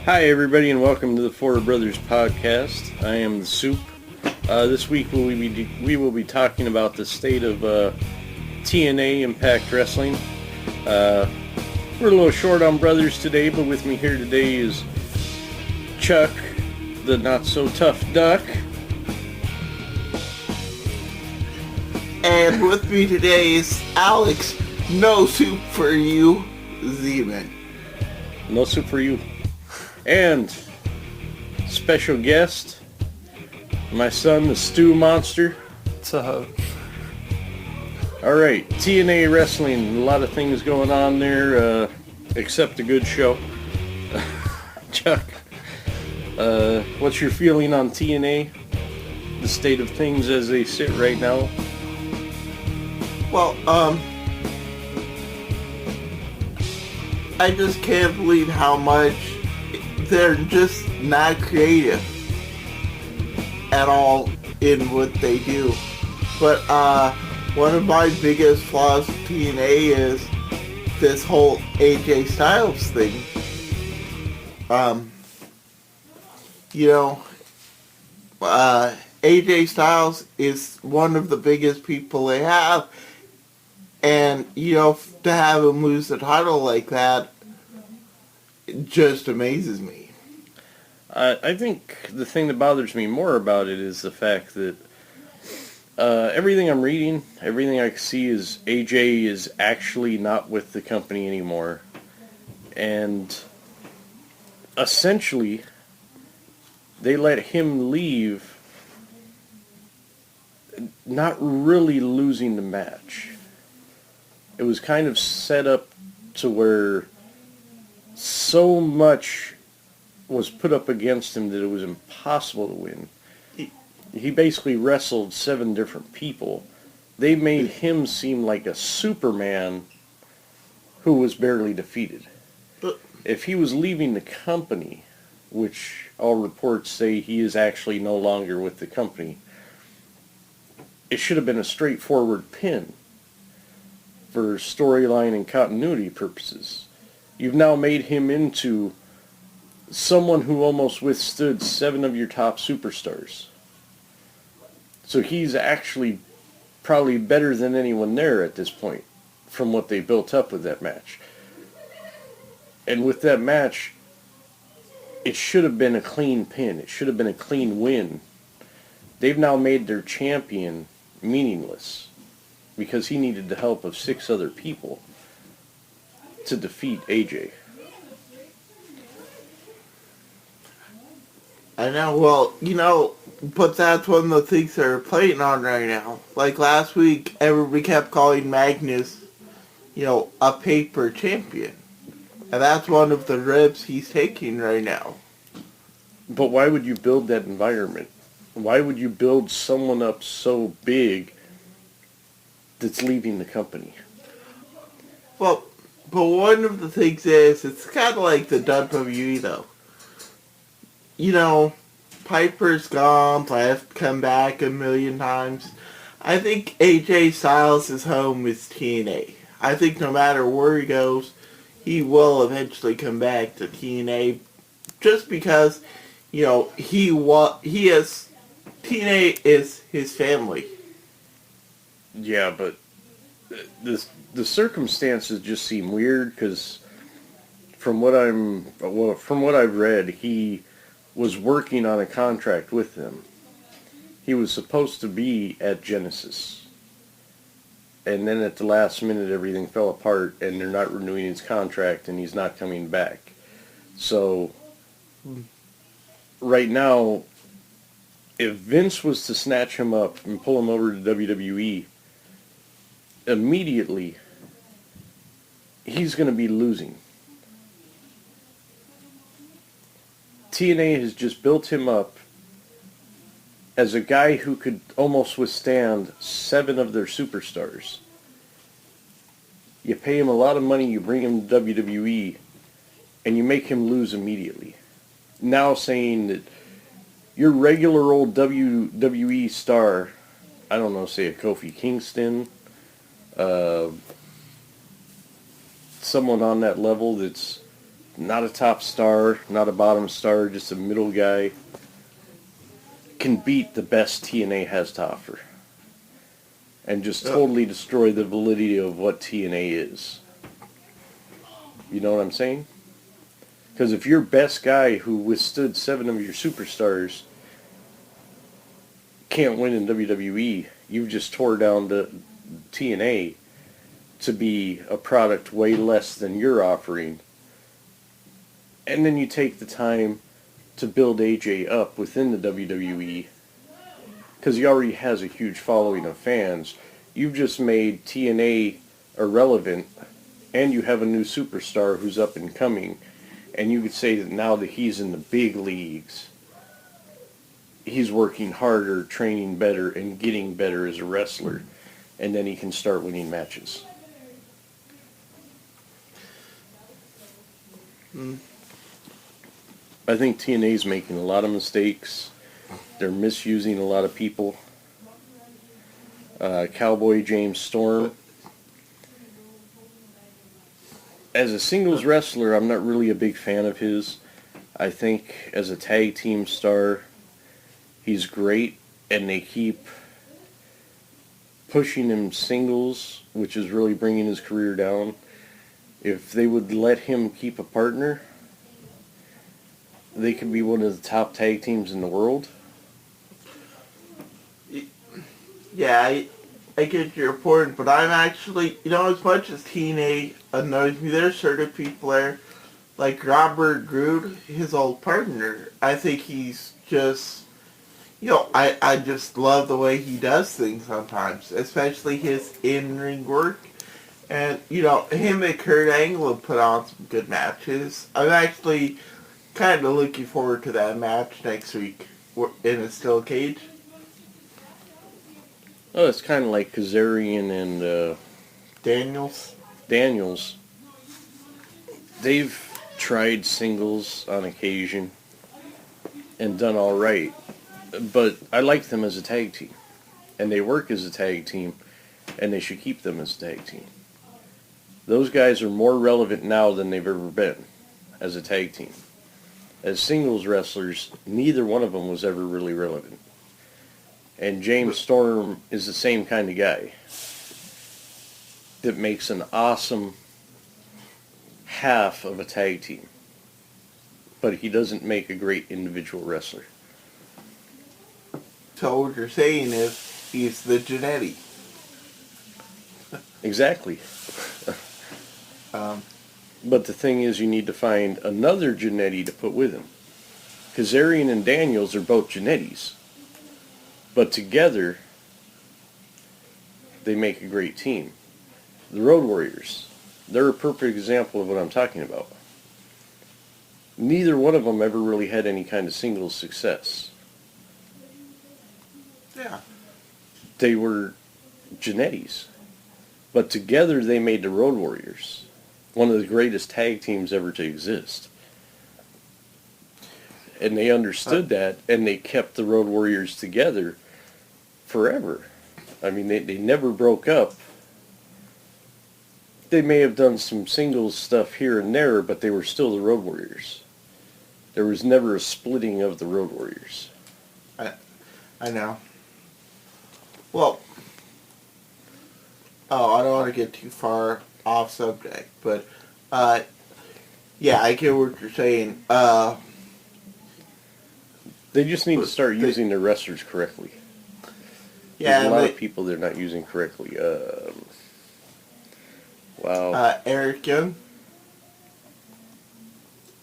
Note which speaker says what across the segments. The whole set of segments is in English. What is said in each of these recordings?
Speaker 1: Hi, everybody, and welcome to the Four Brothers podcast. I am the Soup. This week we will be talking about the state of TNA Impact Wrestling. We're a little short on brothers today, but with me here today is Chuck, the not-so-tough duck.
Speaker 2: And with me today is Alex, no soup for you, Zeman.
Speaker 1: No soup for you. And special guest, my son, the Stew Monster.
Speaker 3: What's up?
Speaker 1: Alright, TNA Wrestling, a lot of things going on there, except a good show. Chuck, what's your feeling on TNA? The state of things as they sit right now?
Speaker 2: Well, I just can't believe how much they're just not creative at all in what they do. But one of my biggest flaws with TNA is this whole AJ Styles thing. AJ Styles is one of the biggest people they have, and to have him lose the title like that, it just amazes me.
Speaker 1: I think the thing that bothers me more about it is the fact that everything I'm reading, everything I see is AJ is actually not with the company anymore. And essentially, they let him leave, not really losing the match. It was kind of set up to where so much was put up against him that it was impossible to win. He basically wrestled 7 different people. They made him seem like a Superman who was barely defeated. If he was leaving the company, which all reports say he is actually no longer with the company, it should have been a straightforward pin for storyline and continuity purposes. You've now made him into someone who almost withstood 7 of your top superstars. So he's actually probably better than anyone there at this point from what they built up with that match. And with that match, it should have been a clean pin. It should have been a clean win. They've now made their champion meaningless because he needed the help of 6 other people to defeat AJ.
Speaker 2: I know, well, but that's one of the things they're playing on right now. Like last week, everybody kept calling Magnus, a paper champion. And that's one of the ribs he's taking right now.
Speaker 1: But why would you build that environment? Why would you build someone up so big that's leaving the company?
Speaker 2: Well, but one of the things is, it's kind of like the WWE, though. Piper's gone, left, come back a million times. I think AJ Styles' home is TNA. I think no matter where he goes, he will eventually come back to TNA, just because, TNA is his family.
Speaker 1: Yeah, but the circumstances just seem weird because from what I've read, he was working on a contract with them. He was supposed to be at Genesis. And then at the last minute, everything fell apart, and they're not renewing his contract, and he's not coming back. So, right now, if Vince was to snatch him up and pull him over to WWE, immediately, he's going to be losing. TNA has just built him up as a guy who could almost withstand 7 of their superstars. You pay him a lot of money, you bring him to WWE, and you make him lose immediately. Now saying that your regular old WWE star, I don't know, say a Kofi Kingston, someone on that level that's not a top star, not a bottom star, just a middle guy, can beat the best TNA has to offer. And just totally destroy the validity of what TNA is. You know what I'm saying? Because if your best guy who withstood 7 of your superstars can't win in WWE, you've just tore down the TNA to be a product way less than you're offering. And then you take the time to build AJ up within the WWE, because he already has a huge following of fans. You've just made TNA irrelevant, and you have a new superstar who's up and coming, and you could say that now that he's in the big leagues, he's working harder, training better, and getting better as a wrestler, and then he can start winning matches. I think TNA's making a lot of mistakes. They're misusing a lot of people. Cowboy James Storm. As a singles wrestler, I'm not really a big fan of his. I think as a tag team star, he's great, and they keep pushing him singles, which is really bringing his career down. If they would let him keep a partner, they could be one of the top tag teams in the world.
Speaker 2: Yeah, I get your point, but I'm actually, as much as TNA annoys me, there's certain people there, like Robert Roode, his old partner. I think he's just, I just love the way he does things sometimes, especially his in-ring work. And, him and Kurt Angle have put on some good matches. I'm actually kind of looking forward to that match next week in a steel cage.
Speaker 1: Oh, it's kind of like Kazarian and Daniels. They've tried singles on occasion and done all right, but I like them as a tag team, and they work as a tag team, and they should keep them as a tag team. Those guys are more relevant now than they've ever been as a tag team. As singles wrestlers, neither one of them was ever really relevant. And James Storm is the same kind of guy that makes an awesome half of a tag team, but he doesn't make a great individual wrestler.
Speaker 2: So what you're saying is he's the Jannetty.
Speaker 1: Exactly. But the thing is, you need to find another Jannetty to put with him. Kazarian and Daniels are both Jannetties, but together they make a great team. The Road Warriors, they're a perfect example of what I'm talking about. Neither one of them ever really had any kind of singles success.
Speaker 2: Yeah.
Speaker 1: They were Jannetties, but together they made the Road Warriors, one of the greatest tag teams ever to exist. And they understood that, and they kept the Road Warriors together forever. I mean, they never broke up. They may have done some singles stuff here and there, but they were still the Road Warriors. There was never a splitting of the Road Warriors.
Speaker 2: I know. Well, I don't want to get too far off subject, but yeah, I get what you're saying.
Speaker 1: They just need to start using their wrestlers correctly.
Speaker 2: Yeah,
Speaker 1: there's a lot of people they're not using correctly. Wow.
Speaker 2: Eric Young.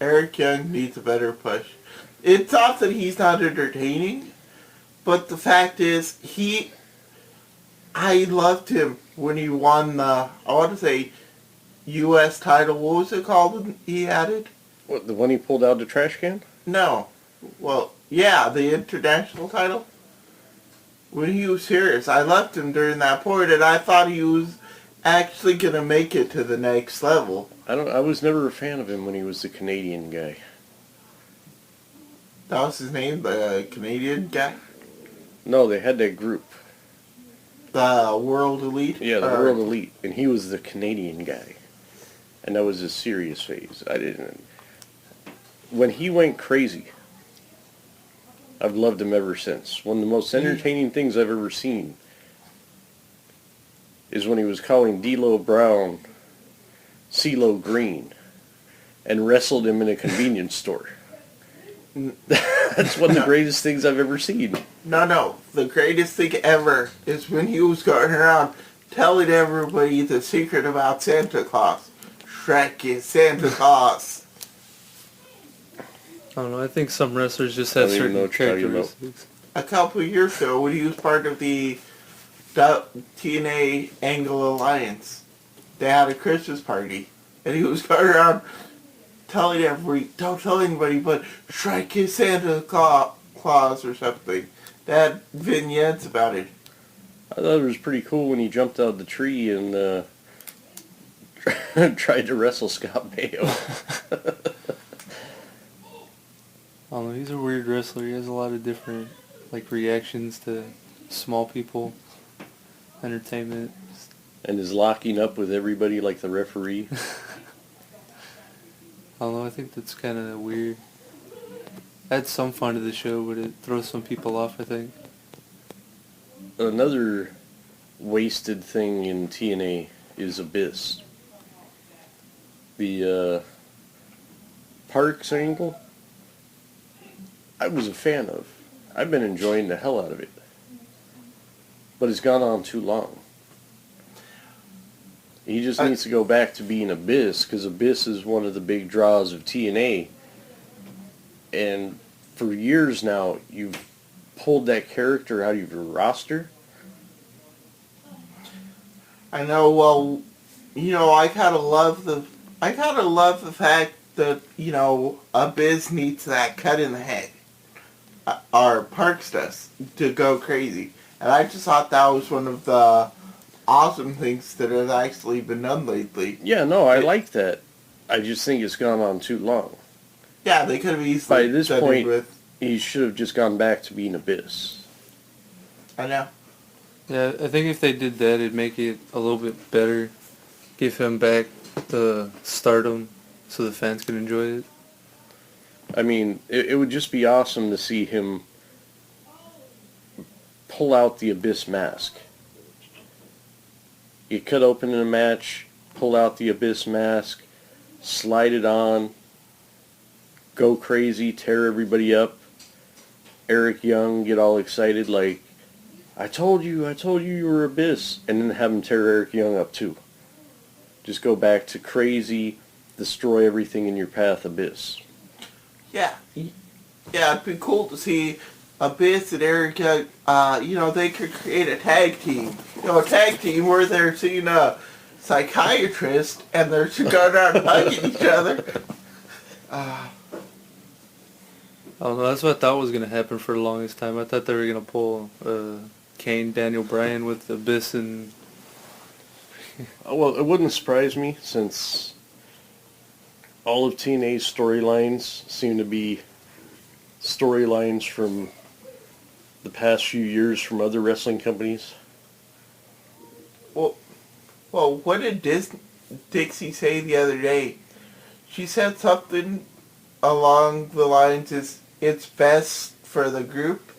Speaker 2: Eric Young needs a better push. It's not that he's not entertaining, but the fact is, I loved him when he won the, I want to say, U.S. title. What was it called when he had it?
Speaker 1: What, the one he pulled out the trash can?
Speaker 2: No. Well, yeah, the international title. When he was serious, I loved him during that point, and I thought he was actually going to make it to the next level.
Speaker 1: I was never a fan of him when he was the Canadian guy.
Speaker 2: That was his name, the Canadian guy?
Speaker 1: No, they had that group.
Speaker 2: The World Elite?
Speaker 1: Yeah, the World Elite. And he was the Canadian guy. And that was his serious phase. when he went crazy, I've loved him ever since. One of the most entertaining things I've ever seen is when he was calling D'Lo Brown CeeLo Green and wrestled him in a convenience store. That's one of the greatest things I've ever seen.
Speaker 2: No. The greatest thing ever is when he was going around telling everybody the secret about Santa Claus. Shrek is Santa Claus.
Speaker 3: I don't know. I think some wrestlers just have
Speaker 1: I don't even know
Speaker 3: certain
Speaker 1: what you're talking about.
Speaker 3: characteristics.
Speaker 2: A couple of years ago, when he was part of the TNA Angle Alliance, they had a Christmas party, and he was going around telling everybody, don't tell anybody, but Shrek is Santa Claus or something. They had vignettes about it.
Speaker 1: I thought it was pretty cool when he jumped out of the tree and tried to wrestle Scott Mayo.
Speaker 3: I don't know. He's a weird wrestler. He has a lot of different reactions to small people, entertainment.
Speaker 1: And is locking up with everybody like the referee.
Speaker 3: I don't know. I think that's kind of weird. Adds some fun to the show, but it throws some people off, I think.
Speaker 1: Another wasted thing in TNA is Abyss. The Parks angle, I was a fan of. I've been enjoying the hell out of it. But it's gone on too long. He just needs to go back to being Abyss, because Abyss is one of the big draws of TNA. And for years now, you've pulled that character out of your roster.
Speaker 2: I know. Well, I kind of love the fact that Abyss needs that cut in the head, or Parks does, to go crazy. And I just thought that was one of the awesome things that has actually been done lately.
Speaker 1: Yeah, no, I like that. I just think it's gone on too long.
Speaker 2: Yeah, they could have easily
Speaker 1: By this
Speaker 2: done it
Speaker 1: point,
Speaker 2: with.
Speaker 1: he should have just gone back to being Abyss.
Speaker 2: I know.
Speaker 3: Yeah, I think if they did that, it'd make it a little bit better. Give him back the stardom so the fans can enjoy it.
Speaker 1: I mean, it would just be awesome to see him pull out the Abyss mask. You cut open in a match, pull out the Abyss mask, slide it on, go crazy, tear everybody up. Eric Young get all excited like, I told you you were Abyss, and then have him tear Eric Young up too. Just go back to crazy, destroy everything in your path Abyss.
Speaker 2: Yeah. Yeah, it'd be cool to see Abyss and Eric Young, they could create a tag team. A tag team where they're seeing a psychiatrist and they're going around hugging each other.
Speaker 3: I don't know. That's what I thought was going to happen for the longest time. I thought they were going to pull Kane, Daniel Bryan with Abyss and...
Speaker 1: Well, it wouldn't surprise me since all of TNA's storylines seem to be storylines from the past few years from other wrestling companies.
Speaker 2: Well, what did Dixie say the other day? She said something along the lines is it's best for the group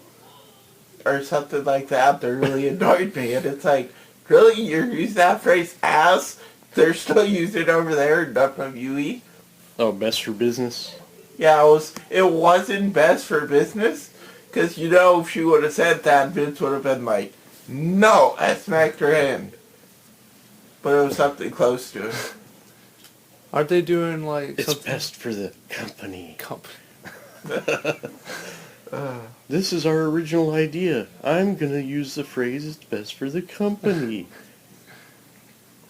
Speaker 2: or something like that. That really annoyed me, and it's like, really, you're using that phrase as they're still using it over there in WWE?
Speaker 1: Oh, best for business?
Speaker 2: Yeah, it wasn't best for business, because if she would have said that, Vince would have been like, no, I smacked her hand. But it was something close to it.
Speaker 3: Aren't they doing
Speaker 1: It's
Speaker 3: something...
Speaker 1: best for the company.
Speaker 3: Company.
Speaker 1: This is our original idea. I'm going to use the phrase, it's best for the company.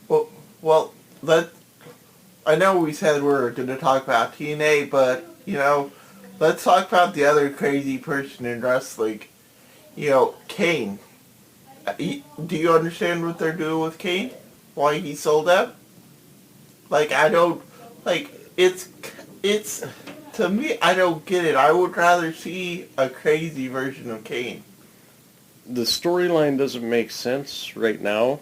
Speaker 2: Well, I know we said we were going to talk about TNA, but, let's talk about the other crazy person in wrestling. Kane. Do you understand what they're doing with Kane? Why he sold out? It's, to me, I don't get it. I would rather see a crazy version of Kane.
Speaker 1: The storyline doesn't make sense right now.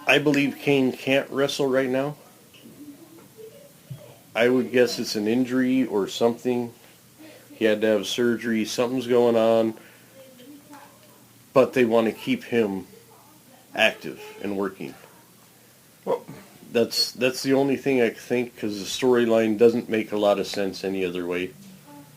Speaker 1: I believe Kane can't wrestle right now. I would guess it's an injury or something. He had to have surgery. Something's going on. But they want to keep him active and working.
Speaker 2: Well,
Speaker 1: That's the only thing I can think, because the storyline doesn't make a lot of sense any other way.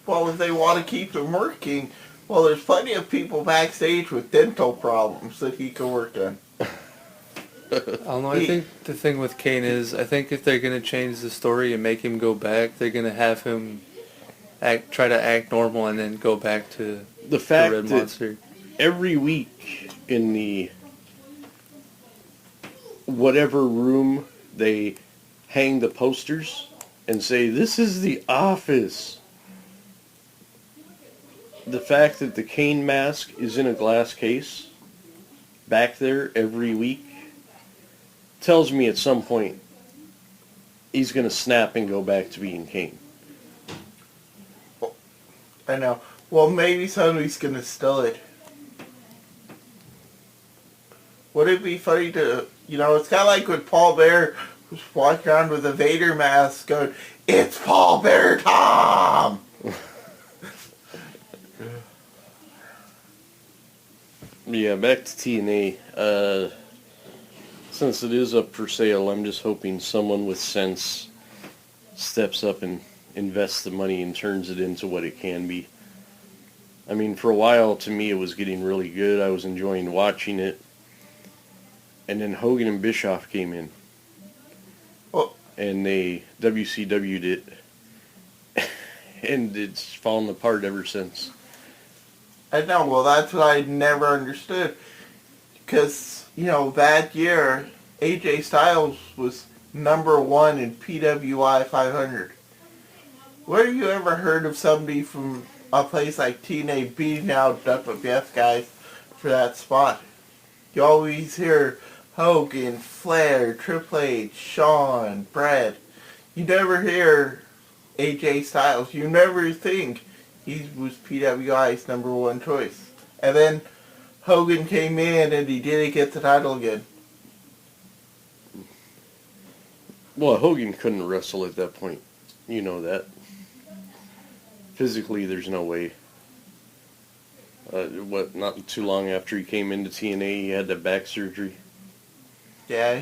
Speaker 2: well, if they want to keep him working, well, there's plenty of people backstage with dental problems that he could work on.
Speaker 3: I don't know. I think the thing with Kane is, I think if they're gonna change the story and make him go back, they're gonna have him try to act normal and then go back to
Speaker 1: The fact
Speaker 3: the Red
Speaker 1: that
Speaker 3: Monster.
Speaker 1: every week in the whatever room they hang the posters and say, "This is the office." The fact that the Kane mask is in a glass case back there every week tells me at some point he's going to snap and go back to being Kane.
Speaker 2: I know. Well, maybe somebody's gonna steal it. Would it be funny to, it's kind of like when Paul Bear was walking around with a Vader mask going, "It's Paul Bear Tom!"
Speaker 1: Yeah, back to TNA. Since it is up for sale, I'm just hoping someone with sense steps up and invests the money and turns it into what it can be. I mean, for a while, to me, it was getting really good. I was enjoying watching it. And then Hogan and Bischoff came in.
Speaker 2: Well,
Speaker 1: And they WCW'd it. And it's fallen apart ever since.
Speaker 2: I know. Well, that's what I never understood. Because, that year, AJ Styles was number 1 in PWI 500. Where have you ever heard of somebody from a place like TNA beating out WWF guys for that spot? You always hear Hogan, Flair, Triple H, Shawn, Brett. You never hear AJ Styles. You never think he was PWI's number 1 choice. And then Hogan came in and he didn't get the title again.
Speaker 1: Well, Hogan couldn't wrestle at that point. You know that. Physically, there's no way. Not too long after he came into TNA, he had that back surgery.
Speaker 2: Yeah,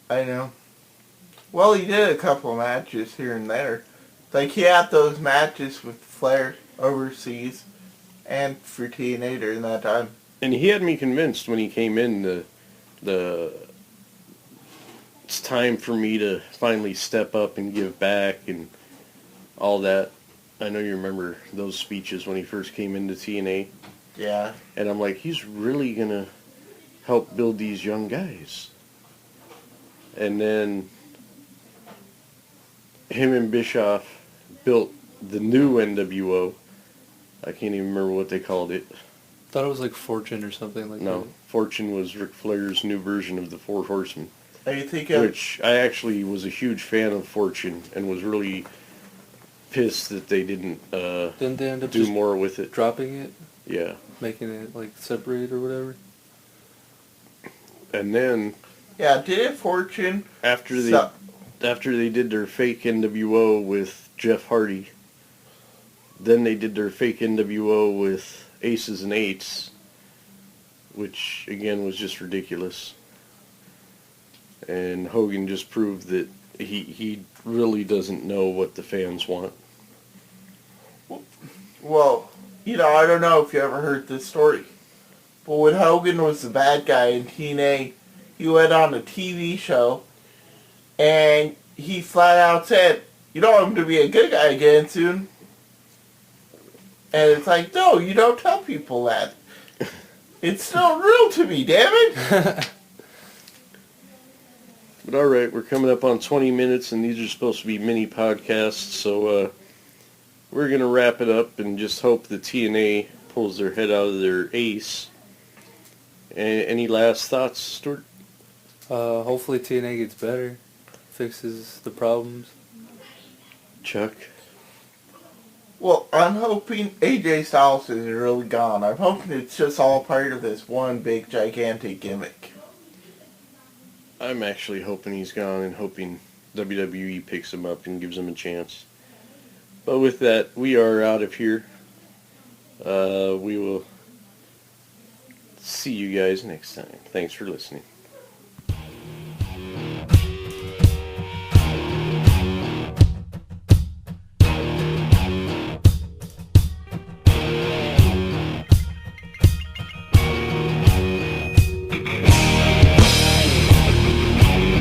Speaker 2: I know. Well, he did a couple of matches here and there. Like, he had those matches with Flair overseas and for TNA during that time.
Speaker 1: And he had me convinced when he came in it's time for me to finally step up and give back and all that. I know you remember those speeches when he first came into TNA.
Speaker 2: Yeah.
Speaker 1: And I'm like, he's really going to help build these young guys. And then him and Bischoff built the new NWO. I can't even remember what they called it.
Speaker 3: Thought it was like Fortune or something like
Speaker 1: No,
Speaker 3: that.
Speaker 1: Fortune was Ric Flair's new version of the Four Horsemen.
Speaker 2: Are you thinking?
Speaker 1: Which I actually was a huge fan of Fortune and was really pissed that they didn't
Speaker 3: Didn't they end up
Speaker 1: do
Speaker 3: just
Speaker 1: more with it.
Speaker 3: dropping it,
Speaker 1: Yeah.
Speaker 3: making it like separate or whatever?
Speaker 1: And then
Speaker 2: Yeah, did Fortune?
Speaker 1: after they
Speaker 2: So-
Speaker 1: after they did their fake NWO with Jeff Hardy, then they did their fake NWO with Aces and Eights, which again was just ridiculous. And Hogan just proved that he really doesn't know what the fans want.
Speaker 2: Well, I don't know if you ever heard this story, but when Hogan was the bad guy in TNA, he went on a TV show, and he flat out said, "You don't want him to be a good guy again soon." And it's like, no, you don't tell people that. It's still real to me, damn it.
Speaker 1: But all right, we're coming up on 20 minutes, and these are supposed to be mini podcasts, so we're going to wrap it up and just hope the TNA pulls their head out of their ace. Any last thoughts, Stuart?
Speaker 3: Hopefully TNA gets better, fixes the problems.
Speaker 1: Chuck?
Speaker 2: Well, I'm hoping AJ Styles is really gone. I'm hoping it's just all part of this one big gigantic gimmick.
Speaker 1: I'm actually hoping he's gone and hoping WWE picks him up and gives him a chance. But with that, we are out of here. We will see you guys next time. Thanks for listening.